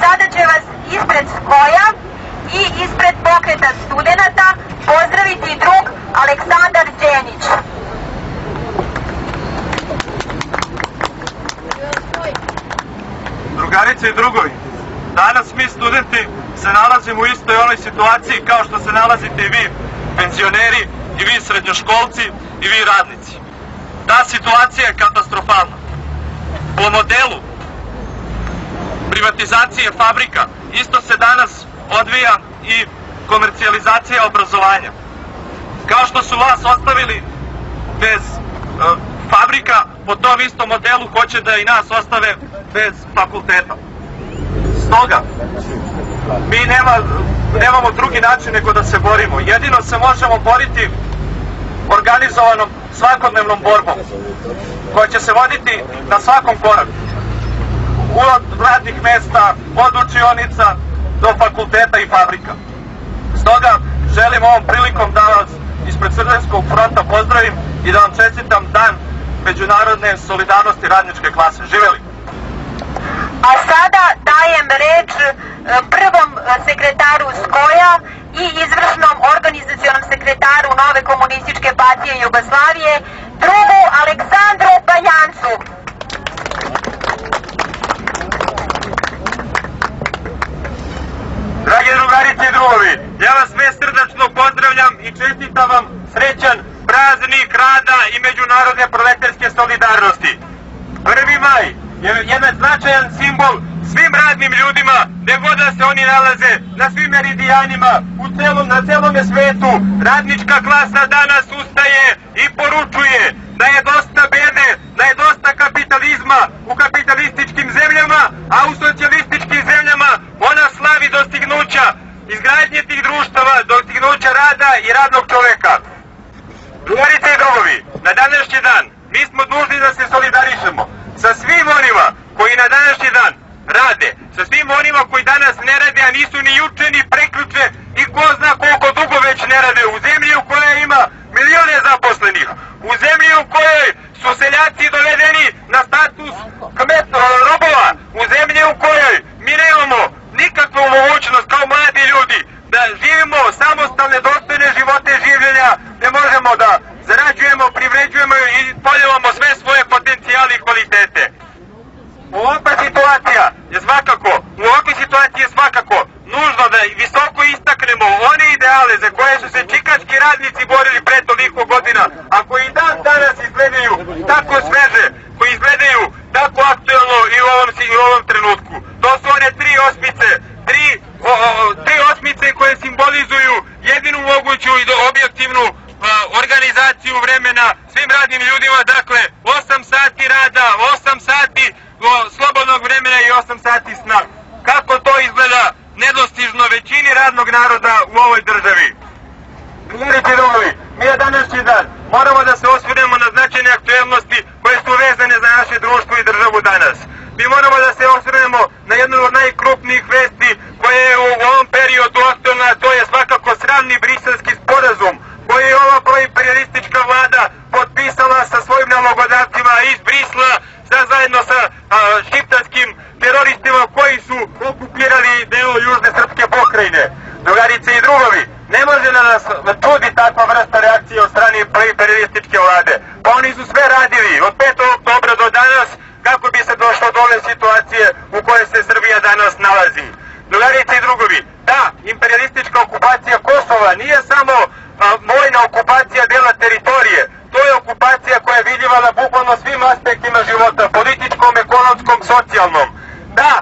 sada će vas ispred SKOJ-a i ispred Pokreta studenata pozdraviti drug Aleksandar Đenić. Drugarice i drugovi, danas mi studenti se nalazimo u istoj onoj situaciji kao što se nalazite i vi penzioneri, i vi srednjoškolci, i vi radnici. Ta situacija je katastrofalna. Po modelu privatizacije fabrika isto se danas odvija i komercijalizacija obrazovanja. Kao što su vas ostavili bez fabrika, po tom istom modelu hoće da i nas ostave bez fakulteta. Stoga, mi nemamo drugi način nego da se borimo. Jedino se možemo boriti organizovanom svakodnevnom borbom, koja će se voditi na svakom koraku. Od radnih mesta, od učionica do fakulteta i fabrika. Stoga želim ovom prilikom da vas ispred Crvenskog fronta pozdravim i da vam čestitam Dan međunarodne solidarnosti radničke klase. Živeli! A sada dajem reč prvom sekretaru SKOJ-a i izvršnom organizacionom sekretaru Nove komunističke partije Jugoslavije, drugu Aleksandru Baljancu. Dragi drugarice i drugovi, ja vas sve srdačno pozdravljam i čestitam vam srećan praznik rada i međunarodne proletarske solidarnosti. 1. maj je jedan značajan simbol svim radnim ljudima, gde god da se oni nalaze, na svim meridijanima, na celome svetu. Radnička klasa danas ustaje i poručuje da je dosta bede, da je dosta kapitalizma u kapitalističkim zemljama, a u socijalističkim zemljama ona slavi dostignuća izgradnje tih društava, dostignuća rada i radnog čoveka. Drugarice i drugovi, na današnji dan mi smo dužni da se solidarišemo sa svim onima koji na današnji dan rade, sa svim onima koji danas ne rade, a nisu ni juče ni prekjuče i ko zna koliko dugo već ne rade, u zemlji u kojoj ima milione zaposlenih, u zemlji u kojoj su seljaci dovedeni na status robova, u zemlji u kojoj mi nemamo nikakvu mogućnost kao mladi ljudi da živimo samostalne, dostojne živote življenja, ne možemo da zarađujemo, privređujemo i poljevamo sve svoje potencijale i kvalitete. U ovakvoj situaciji je svakako nužno da visoko istaknemo one ideale za koje su se čikaški radnici borili pre toliko godina, a koji dan danas izgledaju tako sveže, koji izgledaju tako aktuelno i u ovom trenutku. To su one tri osmice koje simbolizuju jedinu moguću i objektivnu organizaciju vremena svim radnim ljudima, dakle 8 sati rada, 8 sati slobodnog vremena i 8 sati sna. Kako to izgleda nedostižno većini radnog naroda u ovoj državi. Drugarice i drugovi, mi na današnji dan moramo da se osvrnemo na značajne aktuelnosti koje su vezane za naše društvo i državu danas. Mi moramo da se osvrnemo na jednu od najkrupnijih vesti koje je u ovom periodu aktuelna, a to je svakako sramni Briselski sporazum koji je ova proimperialistička vlada potpisala sa svojim nalogodavcima iz Brisla, zajedno sa šiptarskim teroristima koji su okupirali deo južne srpske pokrajine. Drugarice i drugovi, ne može da nas čudi takva vrsta reakcije od strane proimperialističke vlade. Pa oni su sve radili od 5. oktobra do danas kako bi se došlo do ove situacije u kojoj se Srbija danas nalazi. Drugarice i drugovi, ta imperialistička okupacija Kosova nije samo vojna okupacija dela teritorije. To je okupacija koja je vidljiva na bukvalno svim aspektima života, političkom, ekonomskom, socijalnom. Da,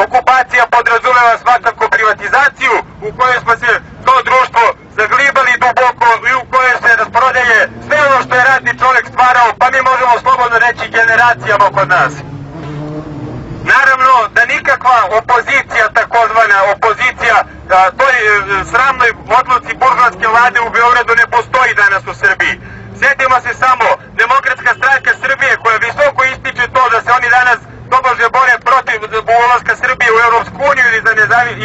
okupacija podrazumeva svakako privatizaciju u kojoj smo se kao društvo zaglibali duboko i u kojoj se rasprodaje sve ono što je radni čovjek stvarao, pa mi možemo slobodno reći generacijama kod nas. Naravno da nikakva opozicija, takozvana opozicija toj sramnoj odluci buržoaske vlade u Beogradu ne postoji danas u Srbiji. Sjetimo se samo Demokratska stranka Srbije koja visoko ističe to da se oni danas tobože bore protiv ulaska Srbije u Evropsku uniju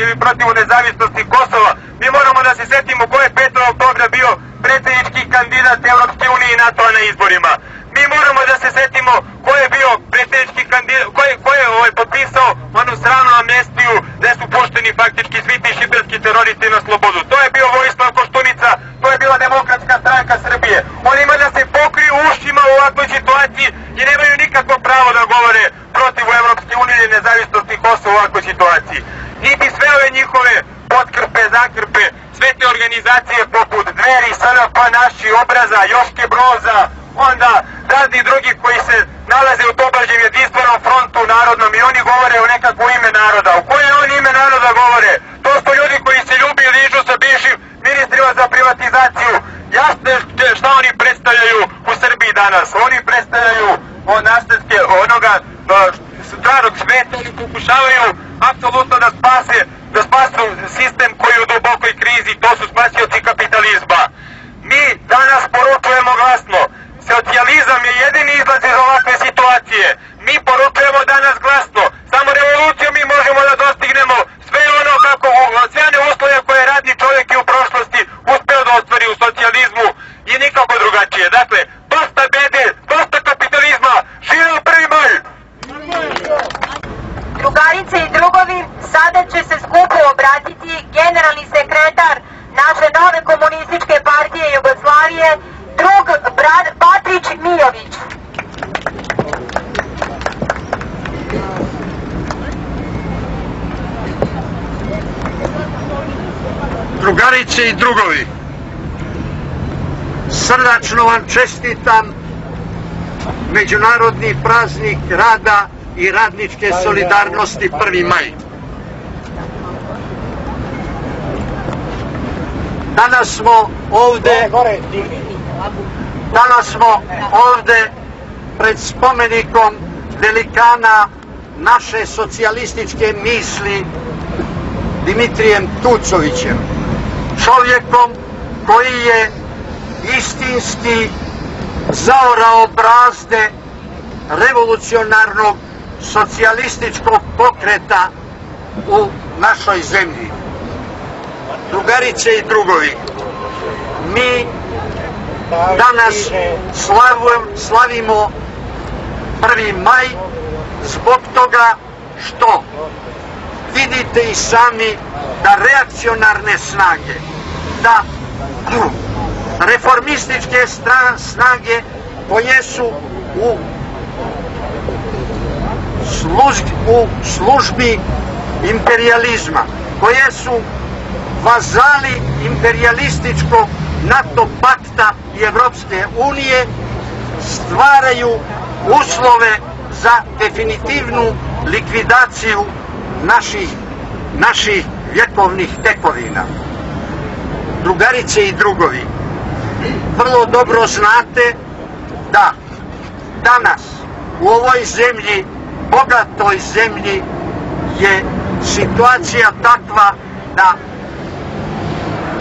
ili protiv nezavisnosti Kosova. Mi moramo da se setimo ko je 5. oktobra bio predsjednički kandidat Evropske unije i NATO na izborima. Mi moramo da se setimo ko je bio predsjednički kandidat, ko je potpisao onu sramnu amnestiju protiv Evropske unije i nezavisnosti Kosova u ovakvoj situaciji. Niti sve ove njihove potkrpe, zakrpe, sve te organizacije poput Dveri, SNP, Naši, Obraza, Joške Broza, onda razni drugi koji se nalaze u tobožnjem jedinstvenom frontu narodnom i oni govore o nekakvo ime naroda. U koje oni ime naroda govore? To su ljudi koji se ljubi i ližu sa bivšim ministrima za privatizaciju. Jasno je šta oni predstavljaju u Srbiji danas. Oni predstavljaju nastavke onoga starog sveta, oni pokušavaju apsolutno da spasu sistem koji je u dubokoj krizi, to su spasioci kapitalizma. Mi danas poručujemo glasno, socijalizam je jedini izlaz iz ovakve situacije. Mi poručujemo danas glasno, samo revolucijom mi možemo da dostignemo sve ono kako, sve one uslove koje je radni čovjek i u prošlosti uspeo da ostvari u socijalizmu i nikako drugačije. Dakle, dosta bede, dosta kapitalizma, živeo 1. maj! Drugarice i drugovi, sada će se skupu obratiti generalni sekretar naše nove komunističke partije Jugoslavije, drug Patrić Mijović. Drugarice i drugovi, srdačno vam čestitam Međunarodni praznik rada i radničke solidarnosti 1. maj. Danas smo ovde pred spomenikom velikana naše socijalističke misli Dimitrijem Tucovićem, čovjekom koji je istinski zaorao brazde revolucionarnog socijalističkog pokreta u našoj zemlji. Drugarice i drugovi, mi danas slavimo 1. maj zbog toga što vidite i sami da reakcionarne snage, da reformističke snage koje su u službi imperijalizma, koje su vazali imperijalističkog NATO pakta i Evropske unije, stvaraju uslove za definitivnu likvidaciju naših vjekovnih tekovina. Drugarice i drugovi, vrlo dobro znate da danas u ovoj zemlji, bogatoj zemlji, je situacija takva da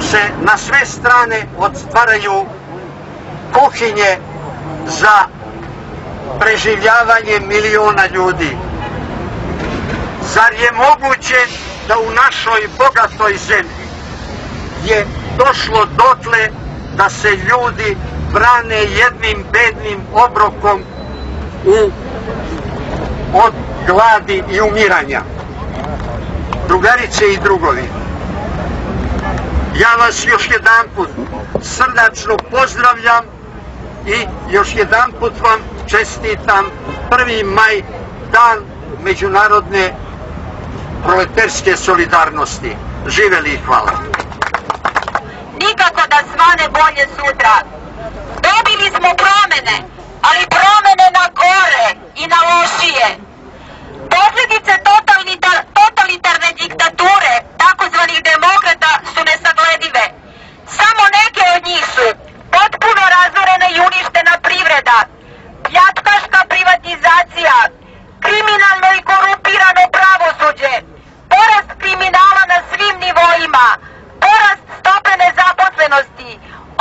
se na sve strane otvaraju kuhinje za preživljavanje miliona ljudi. Zar je moguće da u našoj bogatoj zemlji je došlo dotle da se ljudi brane jednim bednim obrokom od gladi i umiranja? Drugarice i drugovi, ja vas još jedanput srdačno pozdravljam i još jedanput vam čestitam 1. maj, dan međunarodne proletarske solidarnosti. Živeli i hvala. Nikako da svane bolje sutra. Dobili smo promene, ali promene na gore i na lošije. Posljedice totalitarne diktature takozvanih demokrata su nesagledive. Samo neke od njih su potpuno razorena i uništena privreda, pljačkaška privatizacija, kriminalno i korumpirano pravosuđe, porast kriminala na svim nivoima, porast stope nezaposlenosti,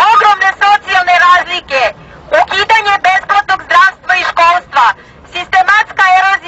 ogromne socijalne razlike, ukidanje besplatnog zdravstva i školstva, sistematska erozija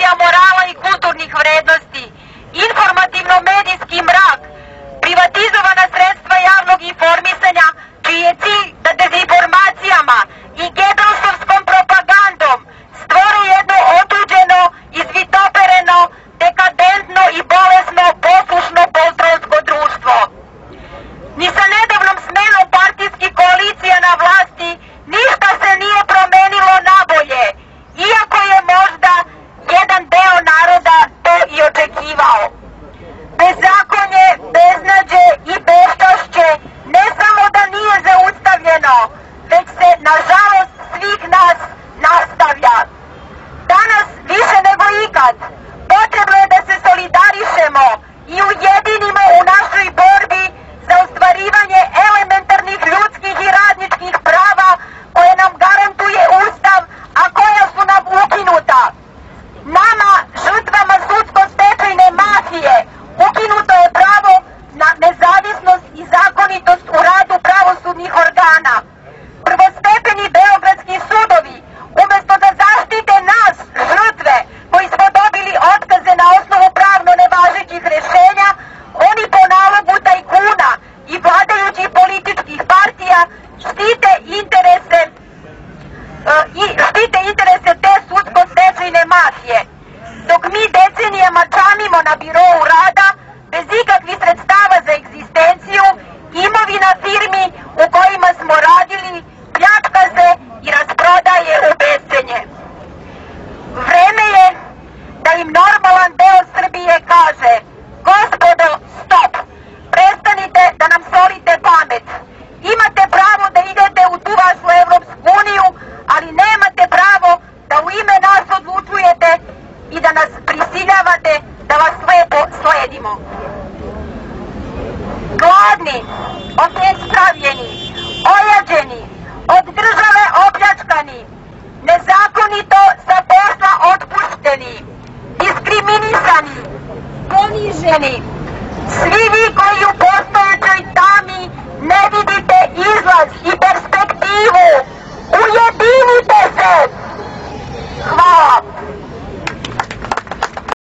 godinama čamimo na birou rada, bez ikakvih sredstava za egzistenciju, imovina firmi u kojima smo radili pljačka se i rasprodaje u bescenje. Vreme je da im normalan deo Srbije kaže: gospodo, stop, prestanite da nam solite pamet. Imate pravo da idete u tu vašu Evropsku uniju, ali nemate pravo da u ime nas odlučujete i da nas prisiljavate da vas slepo sledimo. Gladni, obespravljeni, ojađeni, od države opljačkani, nezakonito sa posla otpušteni, diskriminisani, poniženi, svi